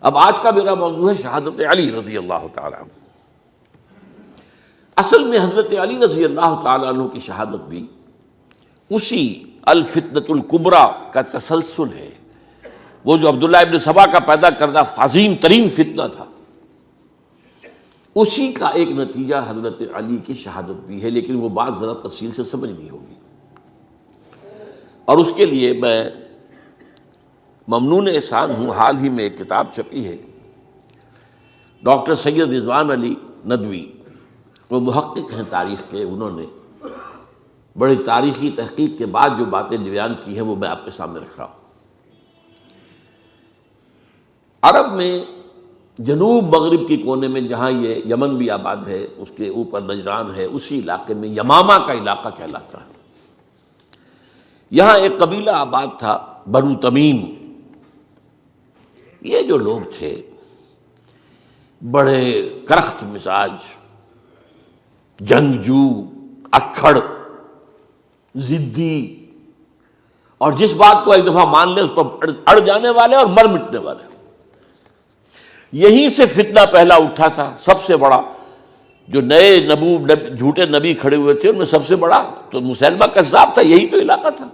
اب آج کا میرا موضوع ہے شہادت علی رضی اللہ تعالیٰ عنہ۔ اصل میں حضرت علی رضی اللہ تعالیٰ عنہ کی شہادت بھی اسی الفتنۃ الکبریٰ کا تسلسل ہے۔ وہ جو عبداللہ ابن سبا کا پیدا کردہ عظیم ترین فتنہ تھا، اسی کا ایک نتیجہ حضرت علی کی شہادت بھی ہے، لیکن وہ بات ذرا تفصیل سے سمجھنی ہوگی، اور اس کے لیے میں ممنون احسان ہوں۔ حال ہی میں ایک کتاب چھپی ہے، ڈاکٹر سید رضوان علی ندوی، وہ محقق ہیں تاریخ کے، انہوں نے بڑی تاریخی تحقیق کے بعد جو باتیں بیان کی ہیں وہ میں آپ کے سامنے رکھ رہا ہوں۔ عرب میں جنوب مغرب کی کونے میں، جہاں یہ یمن بھی آباد ہے، اس کے اوپر نجران ہے، اسی علاقے میں یمامہ کا علاقہ کہلاتا ہے۔ یہاں ایک قبیلہ آباد تھا، بنو تمیم۔ یہ جو لوگ تھے بڑے کرخت مزاج، جنگجو، اکھڑ، ضدی، اور جس بات کو ایک دفعہ مان لے اس پر اڑ جانے والے اور مر مٹنے والے۔ یہیں سے فتنہ پہلا اٹھا تھا، سب سے بڑا جو نئے جھوٹے نبی کھڑے ہوئے تھے ان میں سب سے بڑا تو مسیلمہ کذاب تھا، یہی تو علاقہ تھا۔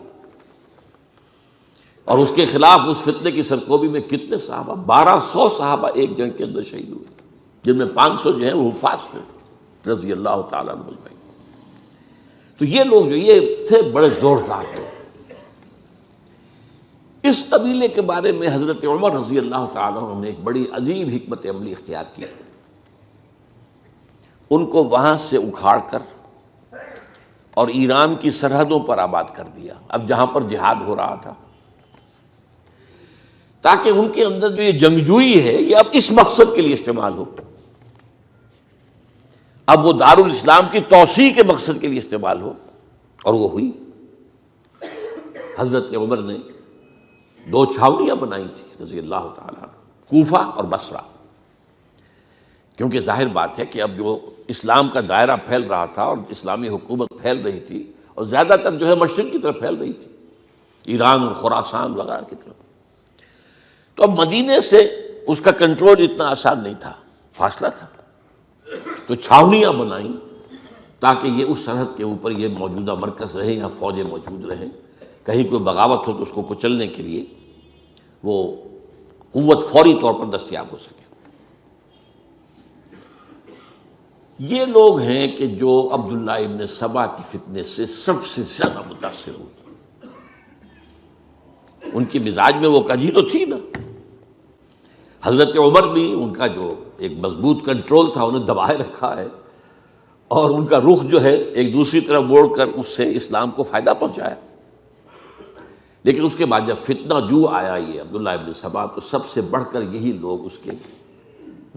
اور اس کے خلاف اس فتنے کی سرکوبی میں کتنے صحابہ، 1200 صحابہ ایک جنگ کے اندر شہید ہوئے، جن میں 500 جو ہیں وہ حفاظ تھے رضی اللہ تعالیٰ عنہ اجمعین۔ تو یہ لوگ جو یہ تھے بڑے زوردار تھے۔ اس قبیلے کے بارے میں حضرت عمر رضی اللہ تعالیٰ عنہ نے ایک بڑی عجیب حکمت عملی اختیار کی۔ ان کو وہاں سے اکھاڑ کر اور ایران کی سرحدوں پر آباد کر دیا، اب جہاں پر جہاد ہو رہا تھا، تاکہ ان کے اندر جو یہ جنگجوئی ہے یہ اب اس مقصد کے لیے استعمال ہو، اب وہ دارالاسلام کی توسیع کے مقصد کے لیے استعمال ہو، اور وہ ہوئی۔ حضرت عمر نے 2 چھاؤنیاں بنائی تھی رضی اللہ تعالیٰ عنہ، کوفہ اور بصرہ، کیونکہ ظاہر بات ہے کہ اب جو اسلام کا دائرہ پھیل رہا تھا اور اسلامی حکومت پھیل رہی تھی، اور زیادہ تر جو ہے مشرق کی طرف پھیل رہی تھی، ایران اور خراسان وغیرہ کی طرف، تو اب مدینے سے اس کا کنٹرول اتنا آسان نہیں تھا، فاصلہ تھا، تو چھاؤنیاں بنائیں تاکہ یہ اس سرحد کے اوپر یہ موجودہ مرکز رہے یا فوجیں موجود رہیں، کہیں کوئی بغاوت ہو تو اس کو کچلنے کے لیے وہ قوت فوری طور پر دستیاب ہو سکے۔ یہ لوگ ہیں کہ جو عبداللہ ابن سبا کی فتنے سے سب سے زیادہ متاثر ہوئے۔ ان کی مزاج میں وہ کجی تو تھی نا۔ حضرت عمر بھی ان کا جو ایک مضبوط کنٹرول تھا انہیں دبائے رکھا ہے، اور ان کا رخ جو ہے ایک دوسری طرف موڑ کر اس سے اسلام کو فائدہ پہنچایا۔ لیکن اس کے بعد جب فتنہ جو آیا یہ عبداللہ ابن سبا، تو سب سے بڑھ کر یہی لوگ اس کے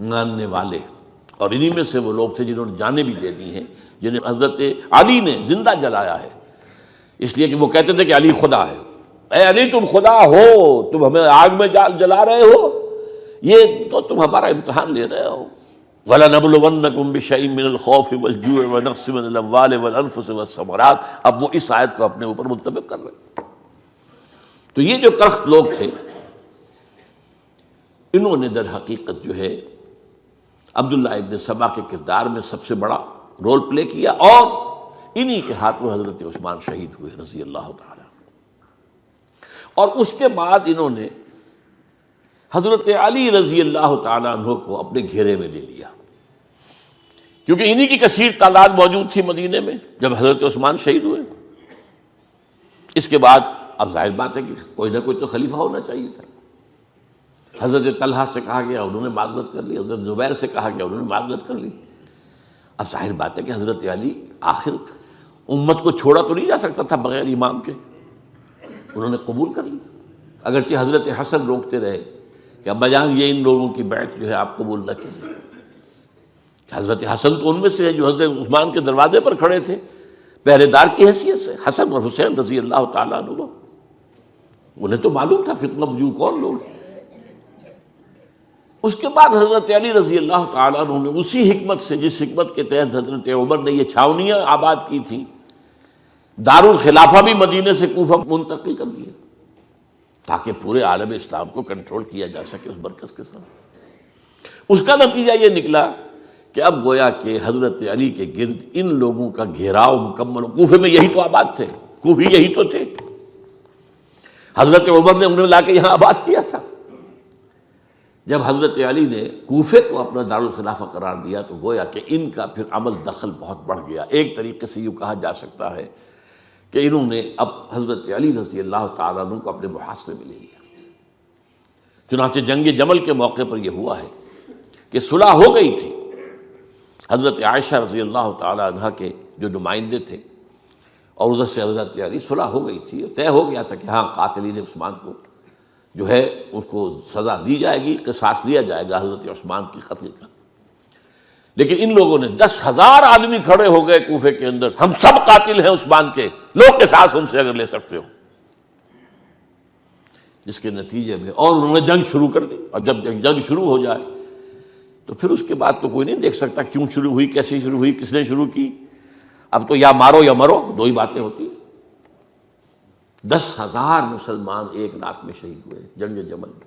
ماننے والے، اور انہی میں سے وہ لوگ تھے جنہوں نے جانیں بھی دے دی ہیں، جنہیں حضرت علی نے زندہ جلایا ہے، اس لیے کہ وہ کہتے تھے کہ علی خدا ہے۔ اے علی تم خدا ہو، تم ہمیں آگ میں جلا رہے ہو، یہ تو تم ہمارا امتحان لے رہے ہو۔ وَلَنَبْلُوَنَّكُمْ بِشَيْءٍ مِّنَ الْخَوْفِ وَالْجُوعِ وَنَقْصٍ مِّنَ الْأَمْوَالِ وَالْأَنفُسِ وَالثَّمَرَاتِ۔ اب وہ اس آیت کو اپنے اوپر منطبق کر رہے ہیں۔ تو یہ جو کرخت لوگ تھے، انہوں نے در حقیقت جو ہے عبداللہ ابن سبا کے کردار میں سب سے بڑا رول پلے کیا، اور انہی کے ہاتھوں حضرت عثمان شہید ہوئے رضی اللہ تعالیٰ۔ اور اس کے بعد انہوں نے حضرت علی رضی اللہ تعالیٰ عنہ کو اپنے گھیرے میں لے لیا، کیونکہ انہی کی کثیر تعداد موجود تھی مدینے میں جب حضرت عثمان شہید ہوئے۔ اس کے بعد اب ظاہر بات ہے کہ کوئی نہ کوئی تو خلیفہ ہونا چاہیے تھا۔ حضرت طلحہ سے کہا گیا، انہوں نے معذرت کر لی، حضرت زبیر سے کہا گیا، انہوں نے معذرت کر لی۔ اب ظاہر بات ہے کہ حضرت علی آخر امت کو چھوڑا تو نہیں جا سکتا تھا بغیر امام کے، انہوں نے قبول کر لی، اگرچہ حضرت حسن روکتے رہے کہ ابا جان یہ ان لوگوں کی بیعت جو ہے آپ قبول نہ کیجیے۔ حضرت حسن تو ان میں سے ہے جو حضرت عثمان کے دروازے پر کھڑے تھے پہرے دار کی حیثیت سے، حسن اور حسین رضی اللہ تعالیٰ عنہ، انہیں تو معلوم تھا فتنہ جو کون لوگ ہیں۔ اس کے بعد حضرت علی رضی اللہ تعالیٰ عنہ نے اسی حکمت سے، جس حکمت کے تحت حضرت عمر نے یہ چھاونیاں آباد کی تھی، دارالخلافہ بھی مدینے سے کوفہ منتقل کر دیا، تاکہ پورے عالم اسلام کو کنٹرول کیا جا سکے اس مرکز کے ساتھ۔ اس کا نتیجہ یہ نکلا کہ اب گویا کہ حضرت علی کے گرد ان لوگوں کا گھیراؤ مکمل، کوفے میں یہی تو آباد تھے، کوفی یہی تو تھے، حضرت عمر نے انہیں لا کے یہاں آباد کیا تھا۔ جب حضرت علی نے کوفے کو اپنا دارالخلافہ قرار دیا تو گویا کہ ان کا پھر عمل دخل بہت بڑھ گیا۔ ایک طریقے سے یوں کہا جا سکتا ہے کہ انہوں نے اب حضرت علی رضی اللہ تعالیٰ عنہ کو اپنے محاصرے میں لے لیا۔ چنانچہ جنگ جمل کے موقع پر یہ ہوا ہے کہ صلح ہو گئی تھی، حضرت عائشہ رضی اللہ تعالیٰ عنہ کے جو نمائندے تھے اور ادھر سے حضرت علی، صلح ہو گئی تھی، طے ہو گیا تھا کہ ہاں قاتلین عثمان کو جو ہے اس کو سزا دی جائے گی، قصاص لیا جائے گا حضرت عثمان کی قتل کا۔ لیکن ان لوگوں نے 10,000 آدمی کھڑے ہو گئے کوفے کے اندر، ہم سب قاتل ہیں عثمان کے، لو قصاص ان سے اگر لے سکتے ہو، جس کے نتیجے میں اور انہوں نے جنگ شروع کر دی۔ اور جب جنگ شروع ہو جائے تو پھر اس کے بعد تو کوئی نہیں دیکھ سکتا کیوں شروع ہوئی، کیسے شروع ہوئی، کس نے شروع کی۔ اب تو یا مارو یا مرو، دو ہی باتیں ہوتی۔ 10,000 مسلمان ایک رات میں شہید ہوئے جنگ جمل میں۔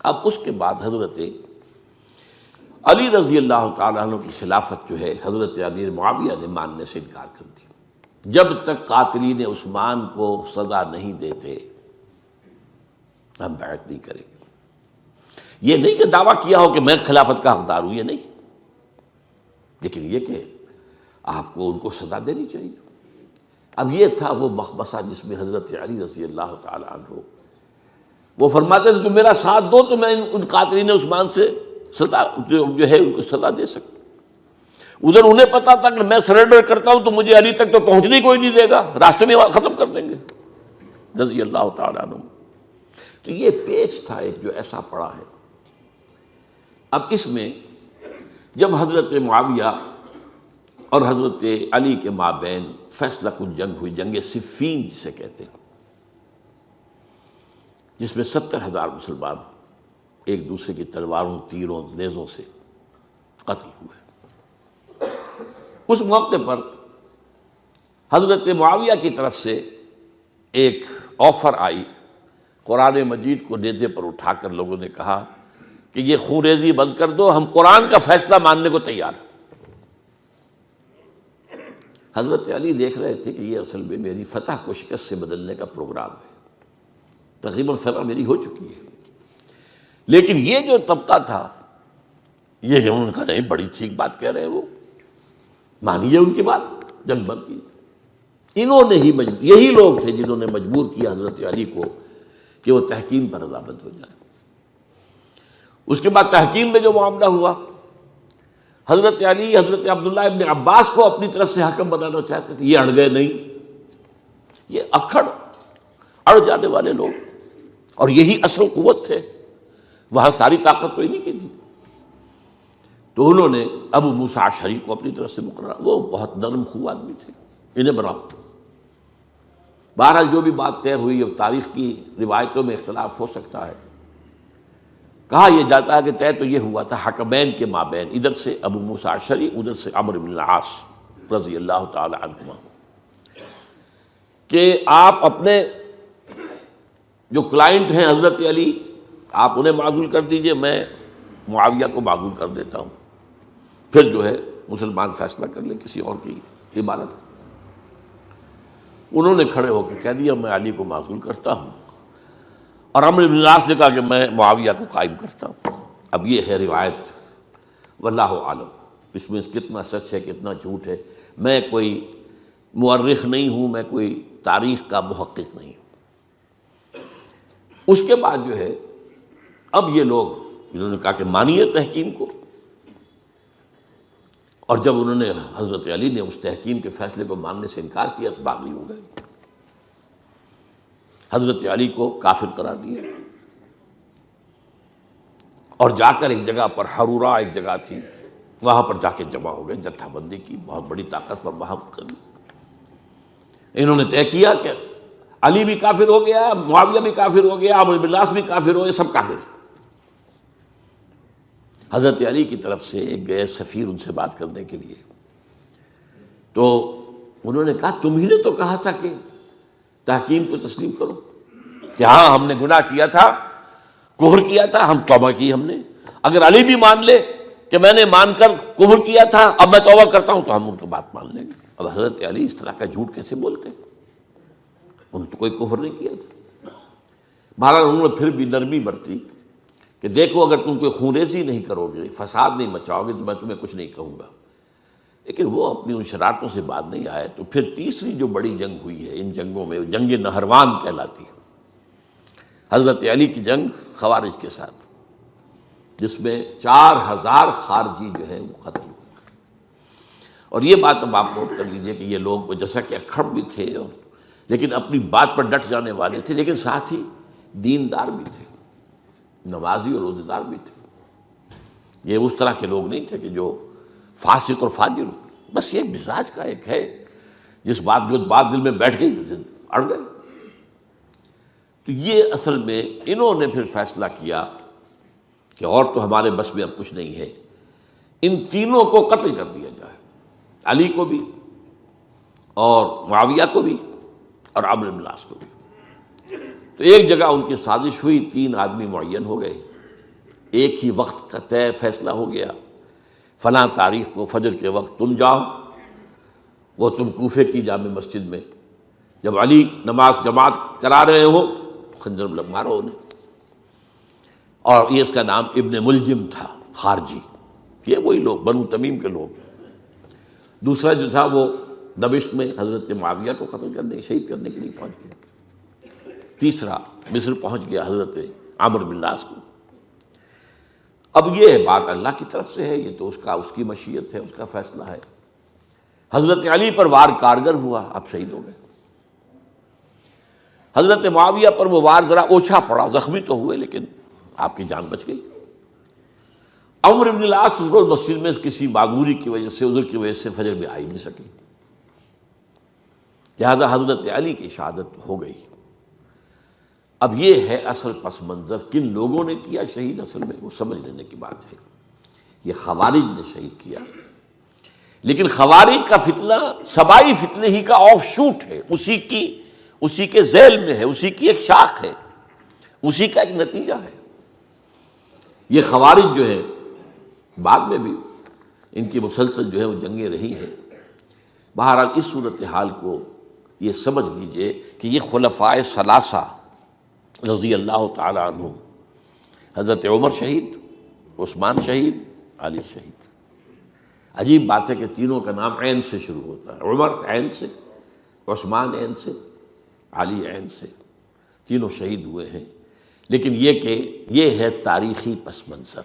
اب اس کے بعد حضرت علی رضی اللہ تعالیٰ عنہ کی خلافت جو ہے حضرت امیر معاویہ نے ماننے سے انکار کر دی۔ جب تک قاتلین عثمان کو سزا نہیں دیتے ہم بیعت نہیں کریں گے۔ یہ نہیں کہ دعویٰ کیا ہو کہ میں خلافت کا حقدار ہوں، یہ نہیں، لیکن یہ کہ آپ کو ان کو سزا دینی چاہیے۔ اب یہ تھا وہ مخمصہ جس میں حضرت علی رضی اللہ تعالیٰ عنہ وہ فرماتے تھے تم میرا ساتھ دو تو میں ان قاتلین عثمان سے سزا جو ہے ان کو سزا دے سکتا۔ ادھر انہیں پتا تھا کہ میں سرنڈر کرتا ہوں تو مجھے علی تک تو پہنچنے کوئی نہیں دے گا، راستے میں ختم کر دیں گے رضی اللہ تعالیٰ عنہ۔ تو یہ پیچ تھا ایک جو ایسا پڑا ہے۔ اب اس میں جب حضرت معاویہ اور حضرت علی کے مابین فیصلہ کن جنگ ہوئی، جنگ صفین جسے کہتے ہیں، جس میں 70,000 مسلمان ایک دوسرے کی تلواروں، تیروں، نیزوں سے قتل ہوئے۔ اس موقع پر حضرت معاویہ کی طرف سے ایک آفر آئی، قرآن مجید کو نیزے پر اٹھا کر لوگوں نے کہا کہ یہ خون ریزی بند کر دو، ہم قرآن کا فیصلہ ماننے کو تیار ہیں۔ حضرت علی دیکھ رہے تھے کہ یہ اصل میں میری فتح کو شکست سے بدلنے کا پروگرام ہے، تقریباً فتح میری ہو چکی ہے، لیکن یہ جو طبقہ تھا یہ انہوں نے کہا نہیں بڑی ٹھیک بات کہہ رہے ہیں، وہ مانیے ان کی بات، جنگ بند کی۔ انہوں نے ہی یہی لوگ تھے جنہوں نے مجبور کیا حضرت علی کو کہ وہ تحکیم پر رضامند ہو جائے۔ اس کے بعد تحکیم میں جو معاملہ ہوا، حضرت علی حضرت عبداللہ ابن عباس کو اپنی طرف سے حکم بنانا چاہتے تھے، یہ اڑ گئے نہیں، یہ اڑ جانے والے لوگ، اور یہی اصل قوت تھے، وہاں ساری طاقت کوئی نہیں کی تھی۔ تو انہوں نے ابو موسیٰ اشعری کو اپنی طرف سے مقررہ، وہ بہت نرم خو آدمی تھے، انہیں بناؤ۔ بہرحال جو بھی بات طے ہوئی، اب تاریخ کی روایتوں میں اختلاف ہو سکتا ہے، کہا یہ جاتا ہے کہ طے تو یہ ہوا تھا حکمین کے مابین، ادھر سے ابو موسیٰ اشعری، ادھر سے عمرو بن العاص رضی اللہ تعالی عنہما، کہ آپ اپنے جو کلائنٹ ہیں حضرت علی آپ انہیں معزول کر دیجئے، میں معاویہ کو معزول کر دیتا ہوں، پھر جو ہے مسلمان فیصلہ کر لیں کسی اور کی عبادت۔ انہوں نے کھڑے ہو کے کہہ دیا میں علی کو معزول کرتا ہوں، اور عمرو بن العاص نے کہا کہ میں معاویہ کو قائم کرتا ہوں۔ اب یہ ہے روایت، واللہ عالم اس میں کتنا سچ ہے کتنا جھوٹ ہے، میں کوئی مورخ نہیں ہوں، میں کوئی تاریخ کا محقق نہیں ہوں۔ اس کے بعد جو ہے اب یہ لوگ انہوں نے کہا کہ مانیے تحکیم کو، اور جب انہوں نے حضرت علی نے اس تحکیم کے فیصلے کو ماننے سے انکار کیا تو باغی ہو گئے، حضرت علی کو کافر قرار دیا، اور جا کر ایک جگہ پر حرورہ ایک جگہ تھی وہاں پر جا کے جمع ہو گئے، جتھا بندی کی، بہت بڑی طاقت پر وہاں کر انہوں نے طے کیا کہ علی بھی کافر ہو گیا، معاویہ بھی کافر ہو گیا، عمرو بن العاص بھی کافر ہو گئے، سب کافر ہیں۔ حضرت علی کی طرف سے ایک گئے سفیر ان سے بات کرنے کے لیے، تو انہوں نے کہا تم ہی نے تو کہا تھا کہ تحکیم کو تسلیم کرو، کہ ہاں ہم نے گناہ کیا تھا، کفر کیا تھا، ہم توبہ کی ہم نے۔ اگر علی بھی مان لے کہ میں نے مان کر کفر کیا تھا، اب میں توبہ کرتا ہوں، تو ہم ان کی بات مان لیں گے۔ اب حضرت علی اس طرح کا جھوٹ کیسے بولتے؟ انہوں نے تو کوئی کفر نہیں کیا تھا۔ بہرحال انہوں نے پھر بھی نرمی برتی کہ دیکھو اگر تم کوئی خونریزی نہیں کرو گے، فساد نہیں مچاؤ گے، تو میں تمہیں کچھ نہیں کہوں گا۔ لیکن وہ اپنی ان شرارتوں سے بعد نہیں آئے۔ تو پھر تیسری جو بڑی جنگ ہوئی ہے ان جنگوں میں، جنگ نہروان کہلاتی ہے، حضرت علی کی جنگ خوارج کے ساتھ، جس میں 4000 خارجی جو ہیں وہ قتل ہوئے۔ اور یہ بات اب آپ نوٹ کر لیجئے کہ یہ لوگ جیسا کہ اکھڑ بھی تھے لیکن اپنی بات پر ڈٹ جانے والے تھے، لیکن ساتھ ہی دیندار بھی تھے، نمازی اور روزہ دار بھی تھے۔ یہ اس طرح کے لوگ نہیں تھے کہ جو فاسق اور فاجر ہو، بس یہ مزاج کا ایک ہے، جو بات دل میں بیٹھ گئی اڑ گئے۔ تو یہ اصل میں انہوں نے پھر فیصلہ کیا کہ اور تو ہمارے بس میں اب کچھ نہیں ہے، ان تینوں کو قتل کر دیا جائے، علی کو بھی اور معاویہ کو بھی اور عمرو بن العاص کو بھی۔ تو ایک جگہ ان کی سازش ہوئی، 3 آدمی معین ہو گئے، ایک ہی وقت کا طے فیصلہ ہو گیا، فلاں تاریخ کو فجر کے وقت تم جاؤ، وہ تم کوفے کی جامع مسجد میں، جب علی نماز جماعت کرا رہے ہو خنجر مارو انہیں۔ اور یہ اس کا نام ابن ملجم تھا، خارجی، یہ وہی لوگ بنو تمیم کے لوگ۔ دوسرا جو تھا وہ دمشق میں حضرت معاویہ کو قتل کرنے شہید کرنے کے لیے پہنچ گیا۔ تیسرا مصر پہنچ گیا حضرت عمرو بن العاص کو۔ اب یہ بات اللہ کی طرف سے ہے، یہ تو اس کی مشیت ہے، اس کا فیصلہ ہے۔ حضرت علی پر وار کارگر ہوا، اب شہید ہو گئے۔ حضرت معاویہ پر وہ وار ذرا اوچھا پڑا، زخمی تو ہوئے لیکن آپ کی جان بچ گئی۔ عمرو بن العاص اس روز مسجد میں کسی معذوری کی وجہ سے، عذر کی وجہ سے فجر میں آ ہی نہیں سکے، لہذا حضرت علی کی شہادت ہو گئی۔ اب یہ ہے اصل پس منظر، کن لوگوں نے کیا شہید، اصل میں وہ سمجھ لینے کی بات ہے۔ یہ خوارج نے شہید کیا، لیکن خوارج کا فتنہ سبائی فتنے ہی کا آف شوٹ ہے، اسی کے ذیل میں ہے، اسی کی ایک شاخ ہے، اسی کا ایک نتیجہ ہے۔ یہ خوارج جو ہے بعد میں بھی ان کی مسلسل جو ہے وہ جنگیں رہی ہیں۔ بہرحال اس صورتحال کو یہ سمجھ لیجئے کہ یہ خلفائے ثلاثہ رضی اللہ تعالی عنہ، حضرت عمر شہید، عثمان شہید، علی شہید۔ عجیب بات ہے کہ تینوں کا نام عین سے شروع ہوتا ہے، عمر عین سے، عثمان عین سے، علی عین سے، تینوں شہید ہوئے ہیں۔ لیکن یہ کہ یہ ہے تاریخی پس منظر۔